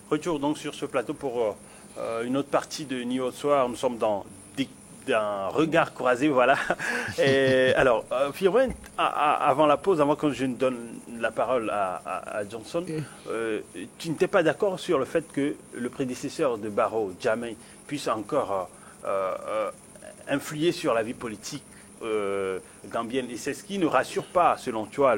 Retour donc sur ce plateau pour une autre partie de Nuit au soir. Nous sommes dans d'un regard croisé, voilà. Et alors, Firmin, avant la pause, avant que je ne donne la parole à Johnson, tu n'étais pas d'accord sur le fait que le prédécesseur de Barrow, Jammeh, puisse encore influer sur la vie politique gambienne. Et c'est ce qui ne rassure pas, selon toi,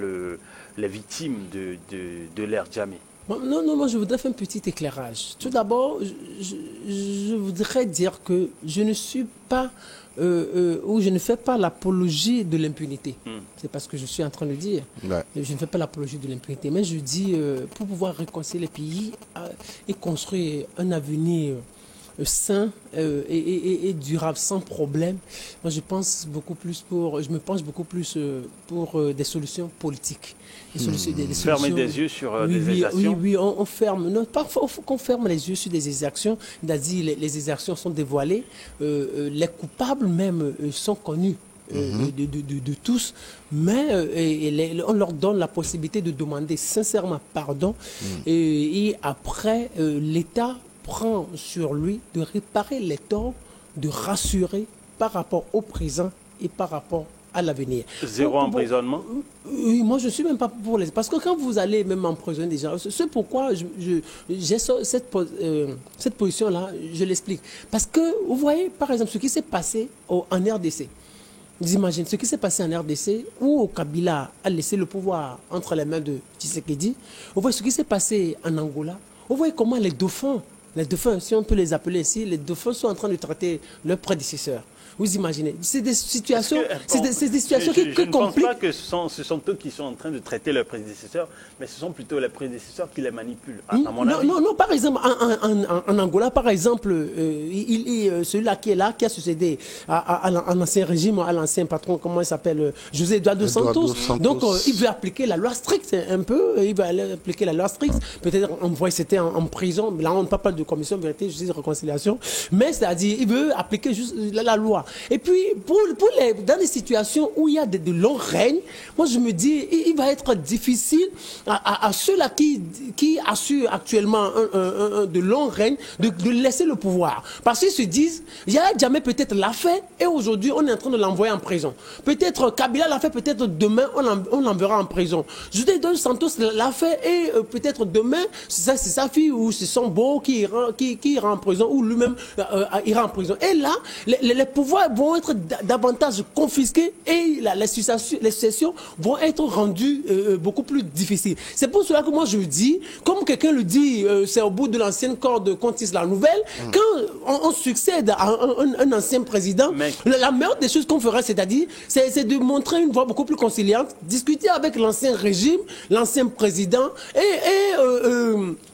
les victimes de l'ère Jammeh. Non, moi je voudrais faire un petit éclairage. Tout d'abord, je voudrais dire que je ne suis pas, ou je ne fais pas l'apologie de l'impunité. C'est parce que je suis en train de dire. Ouais. Je ne fais pas l'apologie de l'impunité, mais je dis, pour pouvoir réconcilier les pays et construire un avenir sain et durable, sans problème. Moi, je me penche beaucoup plus pour des solutions politiques. Fermer des yeux sur des exactions. Oui, on ferme. Non, parfois, il faut qu'on ferme les yeux sur des exactions. C'est-à-dire, les exactions sont dévoilées. Les coupables même sont connus. De tous, mais on leur donne la possibilité de demander sincèrement pardon. Et après, l'État prend sur lui de réparer les torts, de rassurer par rapport au présent et par rapport à l'avenir. Zéro emprisonnement? Oui, moi je ne suis même pas pour les... Parce que quand vous allez même emprisonner des gens, c'est pourquoi j'ai cette position-là, je l'explique. Parce que, vous voyez, par exemple, ce qui s'est passé en RDC. Vous imaginez ce qui s'est passé en RDC, où Kabila a laissé le pouvoir entre les mains de Tshisekedi. Vous voyez ce qui s'est passé en Angola. Vous voyez comment les dauphins, si on peut les appeler ainsi, les dauphins sont en train de traiter leurs prédécesseurs. Vous imaginez, c'est des situations, qui compliquent. Je ne pense pas que ce sont eux qui sont en train de traiter leurs prédécesseurs, mais ce sont plutôt les prédécesseurs qui les manipulent, à mon avis. Non, par exemple, en Angola, par exemple, celui-là qui est là, qui a succédé à l'ancien régime, à l'ancien patron, comment il s'appelle, José Eduardo Santos. Donc, il veut appliquer la loi stricte un peu, il va appliquer la loi stricte. Peut-être, on voit que c'était en prison, là, on ne parle pas de commission de vérité, justice et réconciliation, mais c'est-à-dire, il veut appliquer juste la loi. Et puis, dans des situations où il y a de longs règnes, moi je me dis, il va être difficile à ceux-là qui assurent actuellement de longs règnes de laisser le pouvoir. Parce qu'ils se disent, Yaya Jammeh peut-être l'a fait et aujourd'hui on est en train de l'envoyer en prison. Peut-être Kabila l'a fait, peut-être demain on l'enverra en prison. José Eduardo Santos l'a fait et peut-être demain c'est sa fille ou c'est son beau qui ira en prison ou lui-même ira en prison. Et là, les pouvoirs vont être davantage confisqués et les successions vont être rendues beaucoup plus difficiles. C'est pour cela que moi je dis, comme quelqu'un le dit, c'est au bout de l'ancienne corde qu'on tisse la nouvelle, quand on succède à un ancien président, la meilleure des choses qu'on ferait, c'est-à-dire, c'est de montrer une voie beaucoup plus conciliante, discuter avec l'ancien régime, l'ancien président et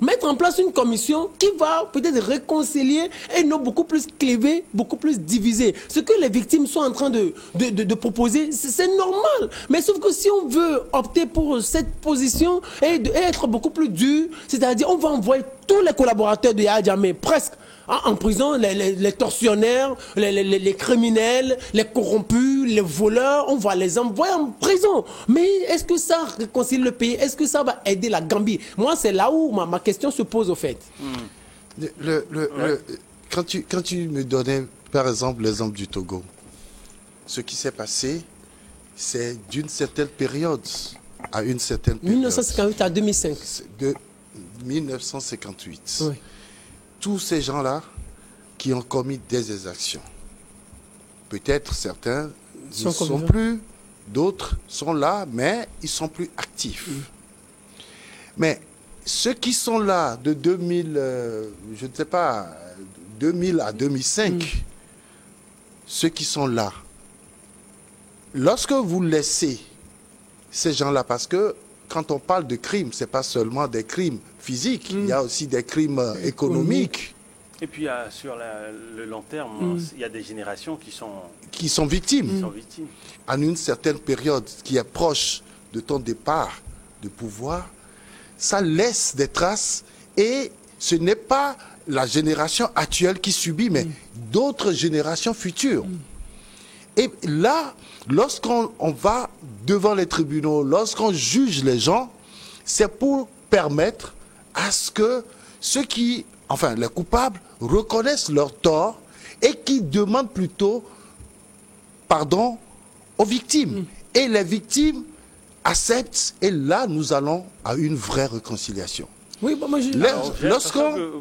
mettre en place une commission qui va peut-être réconcilier et non beaucoup plus cliver, beaucoup plus diviser. Ce que les victimes sont en train de proposer, c'est normal. Mais sauf que si on veut opter pour cette position et être beaucoup plus dur, c'est-à-dire on va envoyer tous les collaborateurs de Yaya Jammeh, presque, en prison, les tortionnaires, les criminels, les corrompus, les voleurs, on va les envoyer en prison. Mais est-ce que ça réconcilie le pays? Est-ce que ça va aider la Gambie? Moi, c'est là où ma question se pose au fait. Quand tu me donnais, par exemple, l'exemple du Togo, ce qui s'est passé, c'est d'une certaine période à une certaine période. 1958 à 2005. De 1958. Oui. Tous ces gens-là qui ont commis des exactions, peut-être certains ne sont plus, d'autres sont là, mais ils sont plus actifs. Mais ceux qui sont là de 2000, je ne sais pas, 2000 à 2005, ceux qui sont là, lorsque vous laissez ces gens-là, parce que quand on parle de crimes, ce n'est pas seulement des crimes physiques, il y a aussi des crimes économiques. Et puis sur le long terme, il y a des générations qui sont victimes. À une certaine période qui est proche de ton départ de pouvoir, ça laisse des traces et ce n'est pas la génération actuelle qui subit, mais d'autres générations futures. Et là, lorsqu'on va devant les tribunaux, lorsqu'on juge les gens, c'est pour permettre à ce que ceux qui, enfin les coupables, reconnaissent leur tort et qui demandent plutôt pardon aux victimes. Et les victimes acceptent, et là nous allons à une vraie réconciliation. Oui, bon, moi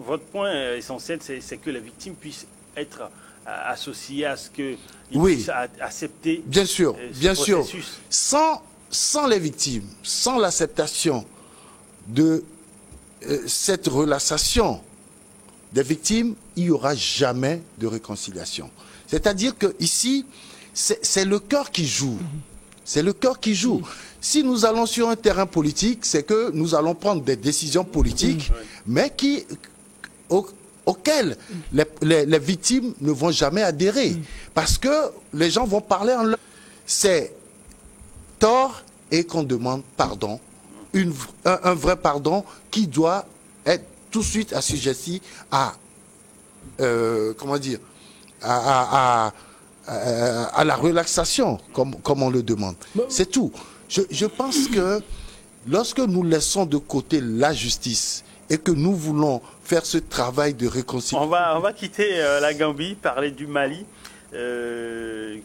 votre point essentiel, c'est que les victimes puissent être associées à ce qu'ils puissent accepter bien sûr, bien sûr. Sans les victimes, sans l'acceptation de cette relation des victimes, il n'y aura jamais de réconciliation. C'est-à-dire que ici, c'est le cœur qui joue. C'est le cœur qui joue. Si nous allons sur un terrain politique, c'est que nous allons prendre des décisions politiques, mais auxquelles les victimes ne vont jamais adhérer. Parce que les gens vont parler en leur... C'est tort et qu'on demande pardon. Un vrai pardon qui doit être tout de suite assujetti à... comment dire, à la relaxation, comme on le demande. C'est tout. Je pense que lorsque nous laissons de côté la justice et que nous voulons faire ce travail de réconciliation... On va quitter la Gambie, parler du Mali. Je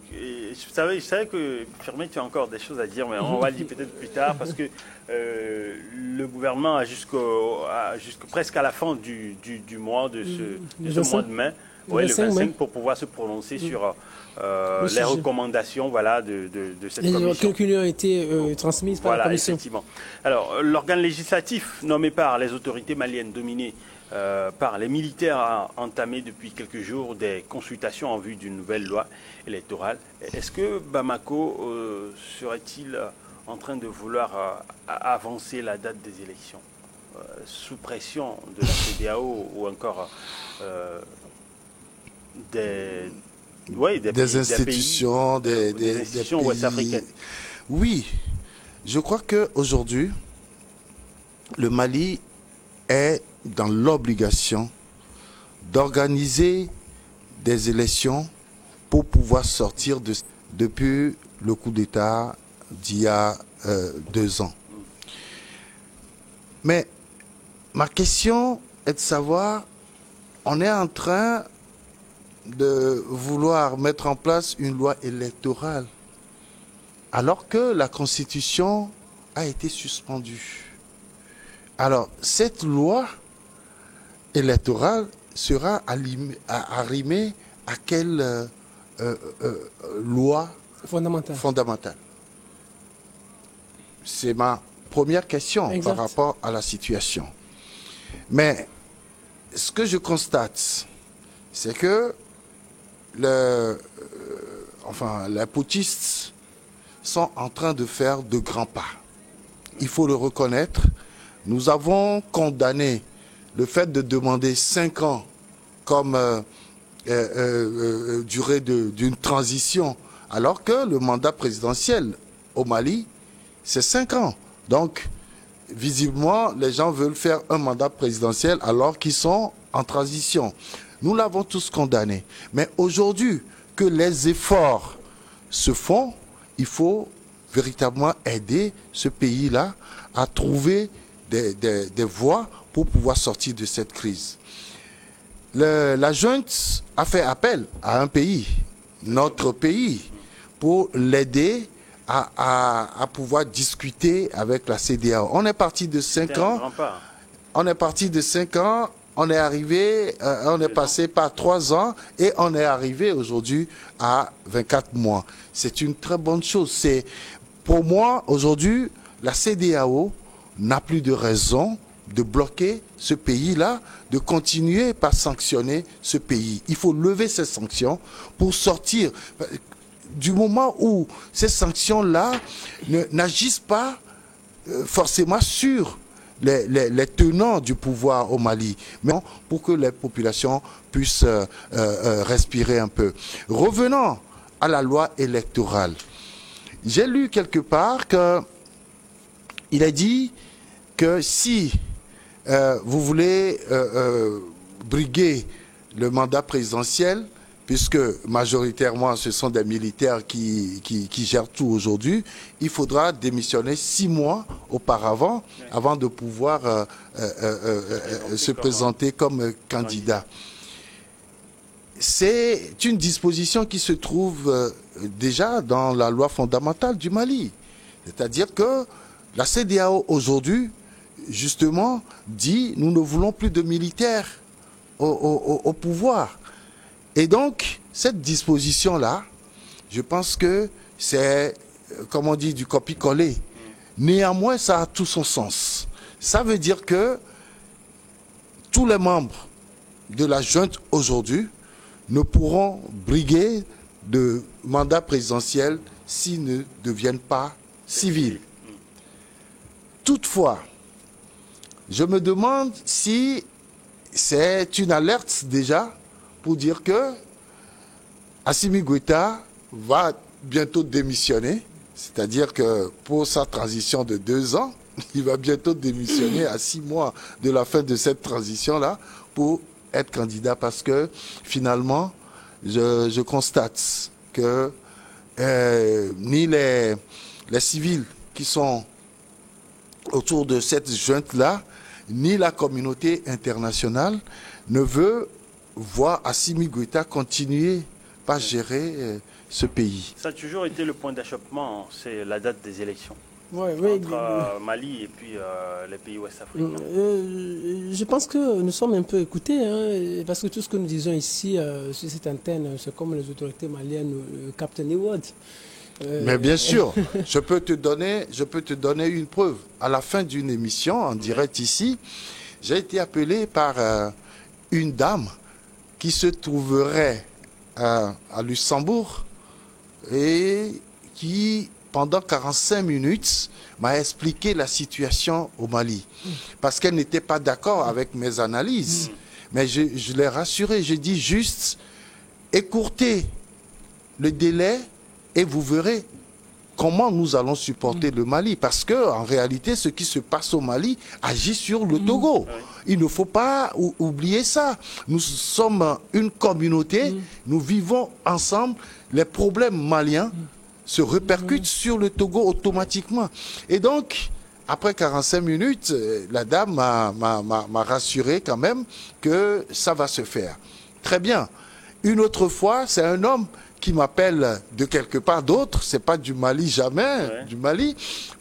savais que, Firmin, tu as encore des choses à dire, mais on va le dire peut-être plus tard, parce que le gouvernement a presque à la fin du mois, de ce mois de mai, le 25, pour pouvoir se prononcer sur les recommandations de cette commission. Qui lui ont été transmises par la commission. Effectivement. Alors, l'organe législatif nommé par les autorités maliennes dominées par les militaires a entamé depuis quelques jours des consultations en vue d'une nouvelle loi électorale. Est-ce que Bamako serait-il en train de vouloir avancer la date des élections sous pression de la CEDEAO ou encore des institutions, des institutions ouest-africaines? Oui, je crois qu'aujourd'hui, le Mali est dans l'obligation d'organiser des élections pour pouvoir sortir depuis le coup d'État d'il y a 2 ans. Mais ma question est de savoir, on est en train de vouloir mettre en place une loi électorale alors que la Constitution a été suspendue. Alors, cette loi électorale sera arrimée à quelle loi fondamentale? C'est ma première question par rapport à la situation. Mais ce que je constate, c'est que les putschistes sont en train de faire de grands pas. Il faut le reconnaître. Nous avons condamné le fait de demander 5 ans comme durée d'une transition, alors que le mandat présidentiel au Mali, c'est 5 ans. Donc, visiblement, les gens veulent faire un mandat présidentiel alors qu'ils sont en transition. Nous l'avons tous condamné. Mais aujourd'hui, que les efforts se font, il faut véritablement aider ce pays-là à trouver des voies pour pouvoir sortir de cette crise. La junte a fait appel à un pays, notre pays, pour l'aider à pouvoir discuter avec la CEDEAO. On est parti de 5 ans. On est parti de 5 ans. On est arrivé, on est passé par 3 ans et on est arrivé aujourd'hui à 24 mois. C'est une très bonne chose. Pour moi, aujourd'hui, la CEDEAO n'a plus de raison de bloquer ce pays-là, de continuer par sanctionner ce pays. Il faut lever ces sanctions pour sortir. Du moment où ces sanctions-là n'agissent pas forcément sur les tenants du pouvoir au Mali, mais pour que les populations puissent respirer un peu. Revenons à la loi électorale. J'ai lu quelque part qu'il a dit que si vous voulez briguer le mandat présidentiel, puisque majoritairement ce sont des militaires qui gèrent tout aujourd'hui, il faudra démissionner 6 mois auparavant avant de pouvoir se présenter comme candidat. C'est une disposition qui se trouve déjà dans la loi fondamentale du Mali. C'est-à-dire que la CEDEAO aujourd'hui, justement, dit nous ne voulons plus de militaires au pouvoir. Et donc, cette disposition-là, je pense que c'est, comme on dit, du copier-coller. Néanmoins, ça a tout son sens. Ça veut dire que tous les membres de la junte aujourd'hui ne pourront briguer de mandat présidentiel s'ils ne deviennent pas civils. Toutefois, je me demande si c'est une alerte déjà pour dire que Assimi Goïta va bientôt démissionner, c'est-à-dire que pour sa transition de 2 ans, il va bientôt démissionner à 6 mois de la fin de cette transition-là pour être candidat, parce que finalement, je constate que ni les civils qui sont autour de cette junte-là, ni la communauté internationale ne veut voir Assimi Goïta continuer par gérer ce pays. Ça a toujours été le point d'achoppement, c'est la date des élections. Entre Mali et puis les pays ouest africains. Je pense que nous sommes un peu écoutés, hein, parce que tout ce que nous disons ici sur cette antenne, c'est comme les autorités maliennes captent Niwad. Mais bien sûr, je peux te donner une preuve. À la fin d'une émission en direct ici, j'ai été appelé par une dame qui se trouverait à Luxembourg et qui, pendant 45 minutes, m'a expliqué la situation au Mali. Parce qu'elle n'était pas d'accord avec mes analyses. Mais je l'ai rassurée, j'ai dit juste, écourtez le délai et vous verrez comment nous allons supporter le Mali. Parce que en réalité, ce qui se passe au Mali agit sur le Togo. Il ne faut pas oublier ça. Nous sommes une communauté, nous vivons ensemble. Les problèmes maliens se répercutent sur le Togo automatiquement. Et donc, après 45 minutes, la dame m'a rassuré quand même que ça va se faire. Très bien. Une autre fois, c'est un homme qui m'appelle de quelque part d'autre, c'est pas du Mali jamais, du Mali,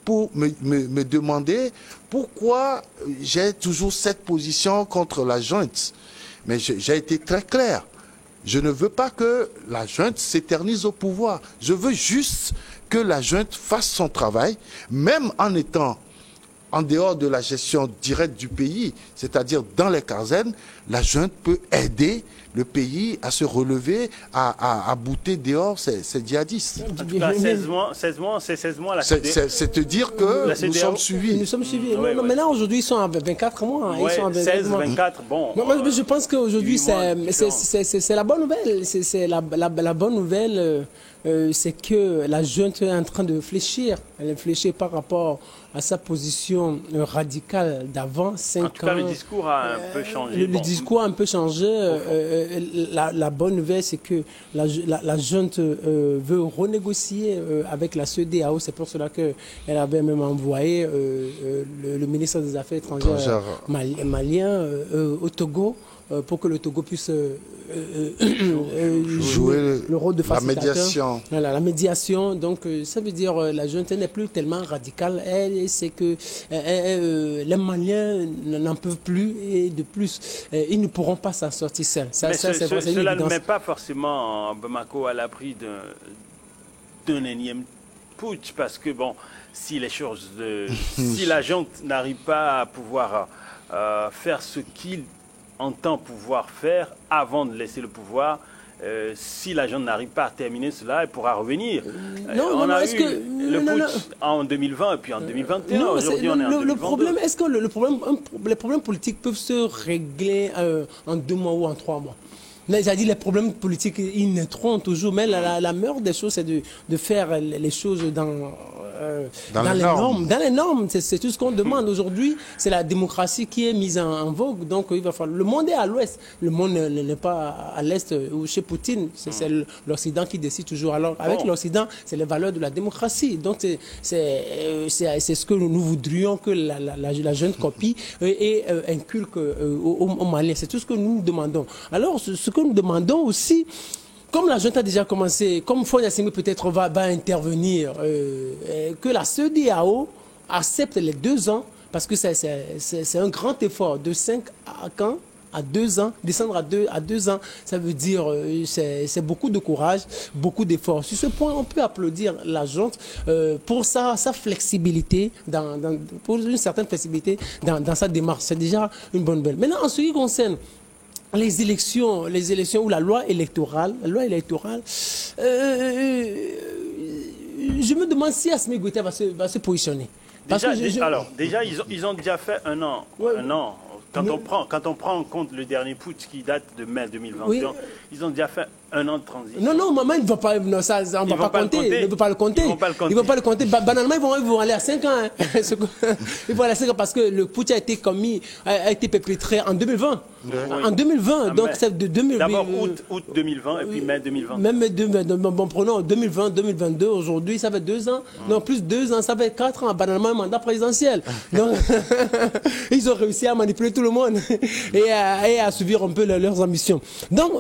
pour me demander pourquoi j'ai toujours cette position contre la junte. Mais j'ai été très clair. Je ne veux pas que la junte s'éternise au pouvoir. Je veux juste que la junte fasse son travail, même en étant en dehors de la gestion directe du pays, c'est-à-dire dans les casernes, la junte peut aider le pays à se relever, à bouter dehors ces djihadistes. En tout cas, 16 mois, c'est 16 mois. C'est te dire que nous sommes suivis. Nous sommes suivis. Maintenant, aujourd'hui, ils sont à 24 mois. Ouais, ils sont à 16, 24, bon. Moi, je pense qu'aujourd'hui, c'est la bonne nouvelle. C'est la bonne nouvelle, c'est que la junte est en train de réfléchir. Elle réfléchit par rapport à sa position radicale d'avant 5 ans. En tout cas, le discours a un peu changé. Le discours a un peu changé. La bonne nouvelle, c'est que la junte veut renégocier avec la CEDEAO. C'est pour cela qu'elle avait même envoyé le ministre des Affaires étrangères malien au Togo pour que le Togo puisse jouer le rôle de facilitateur. La médiation. Voilà, la médiation. Donc, ça veut dire la junte n'est plus tellement radicale. C'est que les Maliens n'en peuvent plus et de plus, ils ne pourront pas s'en sortir seuls. Cela ne met pas forcément Bamako à l'abri d'un énième putsch, parce que bon, si les choses, si la junte n'arrive pas à pouvoir faire ce qu'il entend pouvoir faire avant de laisser le pouvoir, si la junte n'arrive pas à terminer cela, elle pourra revenir. On a eu le putsch en 2020 et puis en 2021. Aujourd'hui, on est en 2022. Le problème, est-ce que les problèmes politiques peuvent se régler en 2 mois ou en 3 mois? C'est-à-dire les problèmes politiques, ils naîtront toujours, mais la meilleure des choses, c'est de faire les choses dans les normes. Dans les normes, c'est tout ce qu'on demande. Aujourd'hui, c'est la démocratie qui est mise en vogue. Donc, il va falloir... Le monde est à l'ouest. Le monde n'est pas à l'est ou chez Poutine. C'est l'Occident qui décide toujours. Alors, avec l'Occident, c'est les valeurs de la démocratie. Donc, c'est ce que nous voudrions que la jeune copie et inculque au Mali. C'est tout ce que nous demandons. Alors, ce que nous demandons aussi, comme la junte a déjà commencé, comme Faure Gnassingbé peut-être va intervenir, que la CEDEAO accepte les 2 ans, parce que c'est un grand effort de 5 à 2 ans, descendre à 2 ans, ça veut dire c'est beaucoup de courage, beaucoup d'efforts. Sur ce point, on peut applaudir la junte pour sa flexibilité, pour une certaine flexibilité dans sa démarche. C'est déjà une bonne belle. Maintenant, en ce qui concerne les élections ou la loi électorale, je me demande si Assimi Goïta va se positionner. Déjà, ils ont déjà fait un an. Quand on prend en compte le dernier putsch qui date de mai 2021, ils ont déjà fait 1 an de transition. Non, maman, il ne va pas, on ne va pas compter. Il ne peut pas le compter. Ils ne vont pas le compter. Banalement, ils vont aller à 5 ans. Hein. Ils vont aller à 5 ans parce que le putsch a été perpétré en 2020. Oui. En 2020, donc c'est de 2020. D'abord août 2020 et puis mai 2020. Même bon, prenons 2020, 2022, aujourd'hui, ça fait 2 ans. Non, plus 2 ans, ça fait 4 ans. Banalement, un mandat présidentiel. Donc, ils ont réussi à manipuler tout le monde et à subir un peu leurs ambitions. Donc,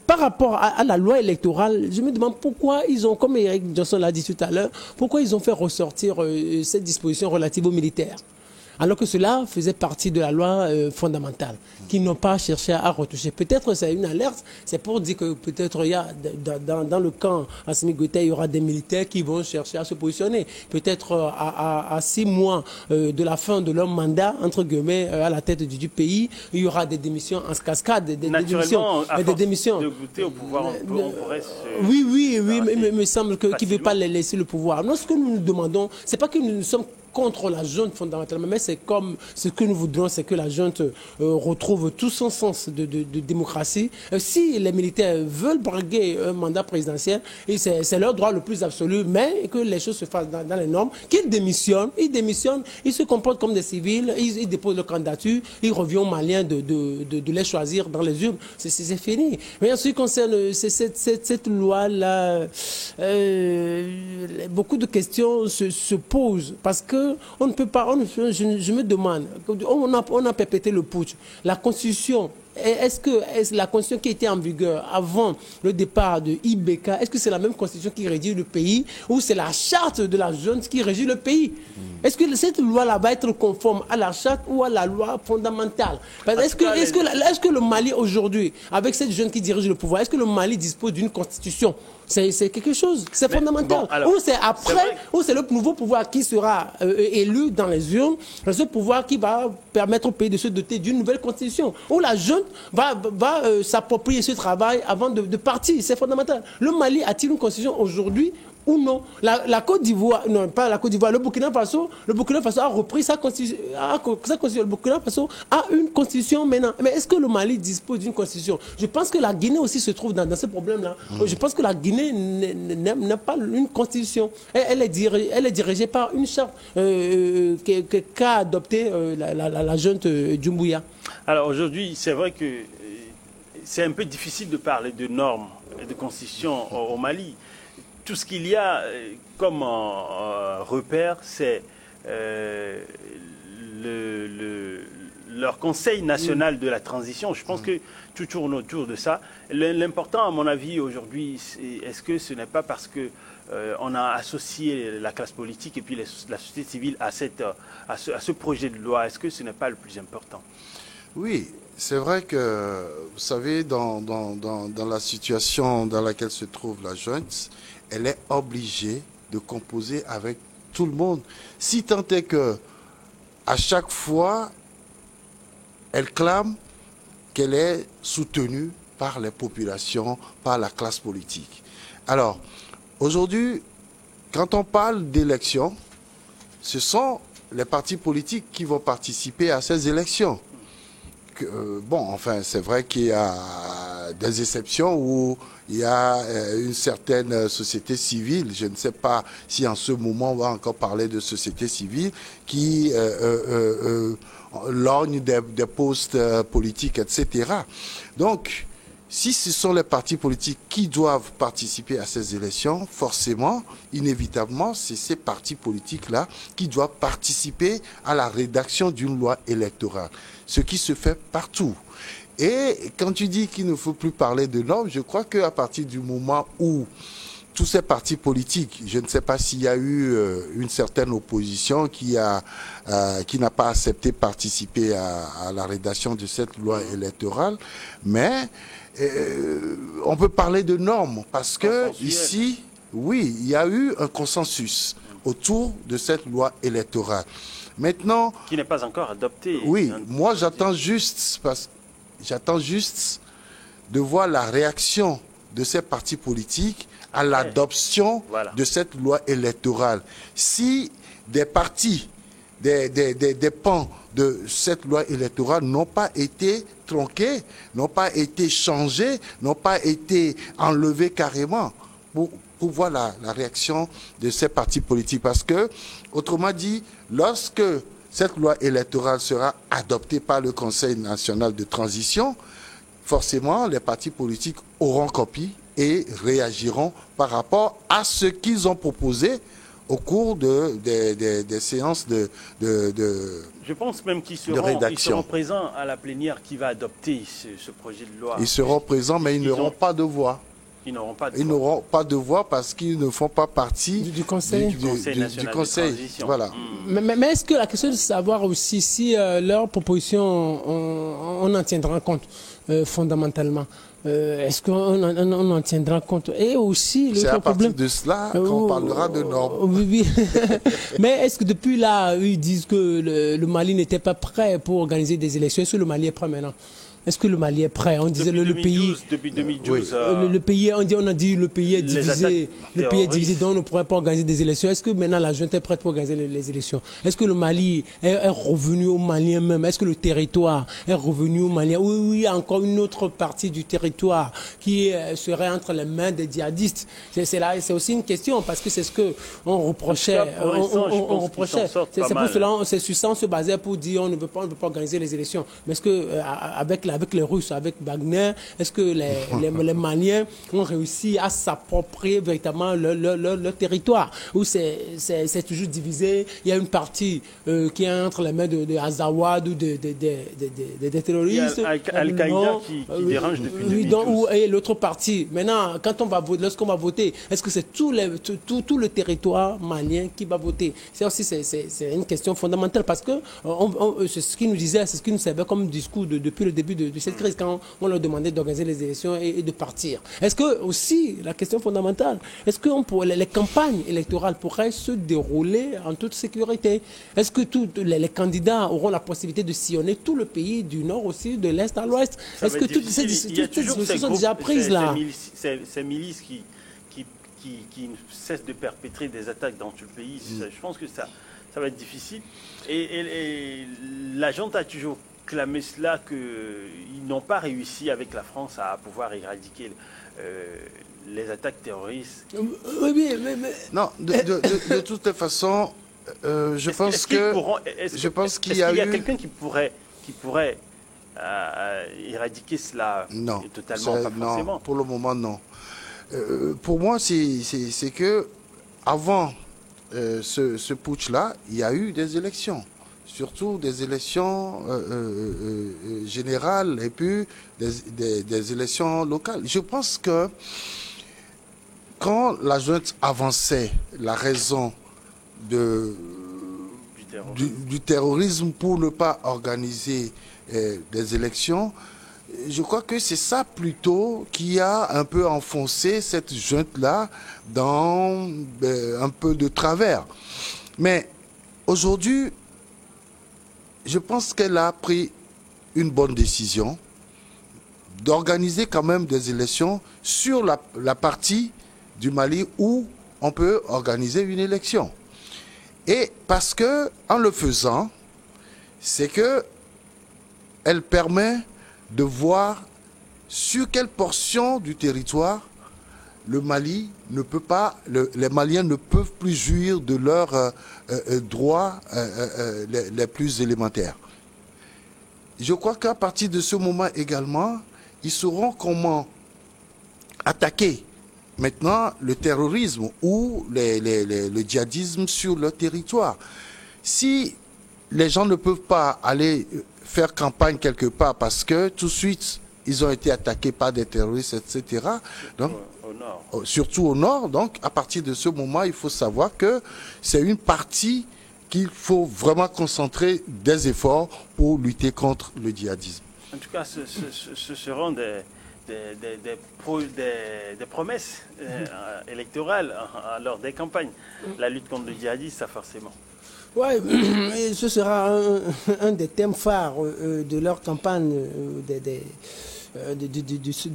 par rapport à la loi électorale, je me demande pourquoi ils ont, comme Eric Johnson l'a dit tout à l'heure, pourquoi ils ont fait ressortir cette disposition relative aux militaires, alors que cela faisait partie de la loi fondamentale, qu'ils n'ont pas cherché à retoucher. Peut-être c'est une alerte, c'est pour dire que peut-être il y a dans le camp Assimi Goïta, il y aura des militaires qui vont chercher à se positionner. Peut-être à 6 mois de la fin de leur mandat, entre guillemets, à la tête du pays, il y aura des démissions en cascade, des démissions. De goûter au pouvoir, on pourrait se... Oui, mais il me semble qu'il ne veut pas les laisser le pouvoir. Non, ce que nous nous demandons, c'est pas que nous sommes contre la junte fondamentalement, mais c'est comme ce que nous voudrions, c'est que la junte retrouve tout son sens de démocratie. Si les militaires veulent braguer un mandat présidentiel, c'est leur droit le plus absolu, mais que les choses se fassent dans les normes, qu'ils démissionnent, ils se comportent comme des civils, ils déposent leur candidature, il revient aux Maliens de les choisir dans les urnes. C'est fini. Mais en ce qui concerne cette loi-là, beaucoup de questions se posent, parce que on ne peut pas, je me demande, on a perpétré le putsch. La Constitution, est-ce que la Constitution qui était en vigueur avant le départ de IBK, est-ce que c'est la même Constitution qui régit le pays ou c'est la charte de la junte qui régit le pays? Est-ce que cette loi-là va être conforme à la charte ou à la loi fondamentale? Est-ce que le Mali aujourd'hui, avec cette junte qui dirige le pouvoir, est-ce que le Mali dispose d'une Constitution? C'est quelque chose, c'est fondamental. Bon, ou c'est après, ou c'est le nouveau pouvoir qui sera élu dans les urnes, ce pouvoir qui va permettre au pays de se doter d'une nouvelle constitution. Ou la junte va s'approprier ce travail avant de partir. C'est fondamental. Le Mali a-t-il une constitution aujourd'hui ou non? La Côte d'Ivoire, non pas la Côte d'Ivoire, le Burkina Faso a repris sa constitution. Le Burkina Faso a une constitution maintenant. Mais est-ce que le Mali dispose d'une constitution? Je pense que la Guinée aussi se trouve dans ce problème-là. Je pense que la Guinée n'a pas une constitution. Elle est dirigée par une charte qu'a adoptée la junte Doumbouya. Alors aujourd'hui, c'est vrai que c'est un peu difficile de parler de normes et de constitution au Mali. Tout ce qu'il y a comme repère, c'est leur Conseil national de la transition. Je pense que tout tourne autour de ça. L'important, à mon avis, aujourd'hui, est-ce que ce n'est pas parce que on a associé la classe politique et puis la société civile à ce projet de loi? Est-ce que ce n'est pas le plus important? Oui, c'est vrai que, vous savez, dans la situation dans laquelle se trouve la junte, elle est obligée de composer avec tout le monde. Si tant est que, à chaque fois, elle clame qu'elle est soutenue par les populations, par la classe politique. Alors, aujourd'hui, quand on parle d'élections, ce sont les partis politiques qui vont participer à ces élections. Bon, enfin, c'est vrai qu'il y a des exceptions où il y a une certaine société civile, je ne sais pas si en ce moment on va encore parler de société civile, qui lorgne des postes politiques, etc. Donc, si ce sont les partis politiques qui doivent participer à ces élections, forcément, inévitablement, c'est ces partis politiques-là qui doivent participer à la rédaction d'une loi électorale, ce qui se fait partout. Et quand tu dis qu'il ne faut plus parler de normes, je crois qu'à partir du moment où tous ces partis politiques, je ne sais pas s'il y a eu une certaine opposition qui n'a pas accepté de participer à la rédaction de cette loi électorale, mais on peut parler de normes parce que ici, oui, il y a eu un consensus autour de cette loi électorale. Maintenant, qui n'est pas encore adoptée. Oui, moi j'attends juste de voir la réaction de ces partis politiques à l'adoption de cette loi électorale. Si des partis, des pans de cette loi électorale n'ont pas été tronqués, n'ont pas été changés, n'ont pas été enlevés carrément, pour voir la réaction de ces partis politiques. Parce que, autrement dit, lorsque cette loi électorale sera adoptée par le Conseil national de transition, forcément, les partis politiques auront copie et réagiront par rapport à ce qu'ils ont proposé au cours des séances de Je pense même qu'ils seront présents à la plénière qui va adopter ce projet de loi. Ils seront présents, mais ils n'auront pas de voix. Ils n'auront pas de Ils n'auront pas de voix parce qu'ils ne font pas partie du Conseil. Du Conseil. Voilà. Mais est-ce que la question de savoir aussi si leurs propositions, on en tiendra compte fondamentalement? Est-ce qu'on en tiendra compte? Et aussi, c'est à partir de cela qu'on parlera de normes. Oui. Mais est-ce que depuis là, ils disent que le Mali n'était pas prêt pour organiser des élections? Est-ce que le Mali est prêt maintenant? Est-ce que le Mali est prêt? On disait depuis le pays. Depuis 2012. Le pays, on a dit le pays est divisé. Le pays est divisé, donc on ne pourrait pas organiser des élections. Est-ce que maintenant la junte est prête pour organiser les élections? Est-ce que le Mali est revenu aux Maliens même? Est-ce que le territoire est revenu aux Maliens? Oui, il y a encore une autre partie du territoire qui serait entre les mains des djihadistes. C'est aussi une question parce que c'est ce que on reprochait. On reprochait. C'est pour cela, c'est sur ça on se basait pour dire on ne peut pas organiser les élections. Mais est-ce que avec les Russes, avec Wagner, est-ce que les Maliens ont réussi à s'approprier véritablement leur territoire? Ou c'est toujours divisé? Il y a une partie qui est entre les mains de Azawad ou des terroristes. Al-Qaïda qui dérange depuis 2012. Et l'autre partie. Maintenant, lorsqu'on va voter, est-ce que c'est tout le territoire malien qui va voter? C'est une question fondamentale parce que c'est ce qu'ils nous disaient, c'est ce qu'ils nous servait comme discours depuis le début de cette crise quand on leur demandait d'organiser les élections et de partir. Est-ce que aussi, la question fondamentale, est-ce que les campagnes électorales pourraient se dérouler en toute sécurité? Est-ce que tous les candidats auront la possibilité de sillonner tout le pays du nord aussi, de l'est à l'ouest? Est-ce que toutes ces décisions sont déjà prises là? Ces milices qui ne cessent de perpétrer des attaques dans tout le pays, je pense que ça va être difficile. Et la junte a toujours clamé cela, qu'ils n'ont pas réussi avec la France à pouvoir éradiquer les attaques terroristes. Oui, non, de toute façon, je pense qu'il y a quelqu'un qui pourrait éradiquer cela? Non, totalement, pas forcément. Non, pour le moment, non. Pour moi, c'est que avant ce putsch-là, il y a eu des élections. Surtout des élections générales et puis des élections locales. Je pense que quand la junte avançait la raison du terrorisme pour ne pas organiser des élections, je crois que c'est ça plutôt qui a un peu enfoncé cette junte-là dans un peu de travers. Mais aujourd'hui, je pense qu'elle a pris une bonne décision d'organiser quand même des élections sur la partie du Mali où on peut organiser une élection. Et parce que, en le faisant, c'est que elle permet de voir sur quelle portion du territoire le Mali ne peut pas, les Maliens ne peuvent plus jouir de leurs droits les plus élémentaires. Je crois qu'à partir de ce moment également, ils sauront comment attaquer maintenant le terrorisme ou le djihadisme sur leur territoire. Si les gens ne peuvent pas aller faire campagne quelque part parce que tout de suite, ils ont été attaqués par des terroristes, etc. Donc, surtout au nord. Donc, à partir de ce moment, il faut savoir que c'est une partie qu'il faut vraiment concentrer des efforts pour lutter contre le djihadisme. En tout cas, ce seront des promesses électorales lors des campagnes. La lutte contre le djihadisme, ça forcément. Oui, ce sera un des thèmes phares de leur campagne, de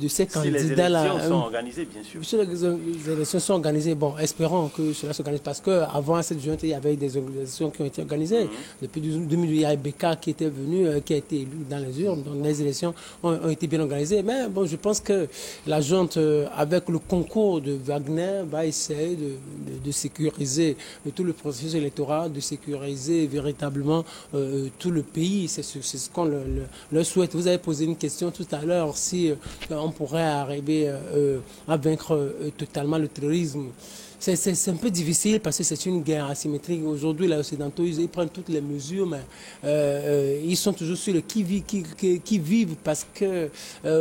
ces candidats-là. Si les élections sont organisées, bien sûr. Si les élections sont organisées, bon, espérons que cela s'organise, parce qu'avant cette junte, il y avait des élections qui ont été organisées. Depuis 2008, il y a Beka qui était venu, qui a été élu dans les urnes, donc les élections ont été bien organisées. Mais bon, je pense que la junte, avec le concours de Wagner, va essayer de sécuriser tout le processus électoral, de sécuriser véritablement tout le pays. C'est ce qu'on leur souhaite. Vous avez posé une question tout à l'heure, si on pourrait arriver à vaincre totalement le terrorisme. C'est un peu difficile parce que c'est une guerre asymétrique. Aujourd'hui, les Occidentaux, ils prennent toutes les mesures, mais ils sont toujours sur le qui vivent parce que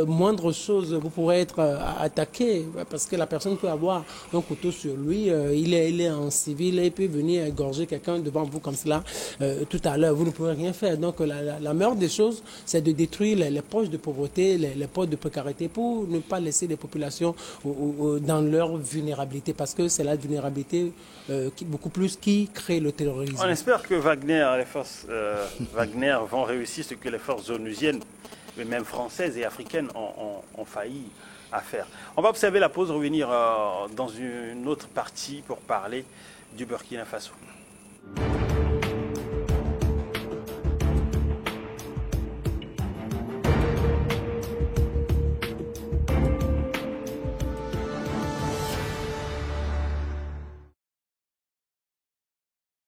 moindre chose, vous pourrez être attaqué parce que la personne peut avoir un couteau sur lui, il est en civil, il peut venir égorger quelqu'un devant vous comme cela tout à l'heure. Vous ne pouvez rien faire. Donc la meilleure des choses, c'est de détruire les poches de pauvreté, les poches de précarité pour ne pas laisser les populations dans leur vulnérabilité parce que c'est la vulnérabilité beaucoup plus qui crée le terrorisme. On espère que Wagner, les forces Wagner vont réussir ce que les forces onusiennes, mais même françaises et africaines, ont failli à faire. On va observer la pause, revenir dans une autre partie pour parler du Burkina Faso.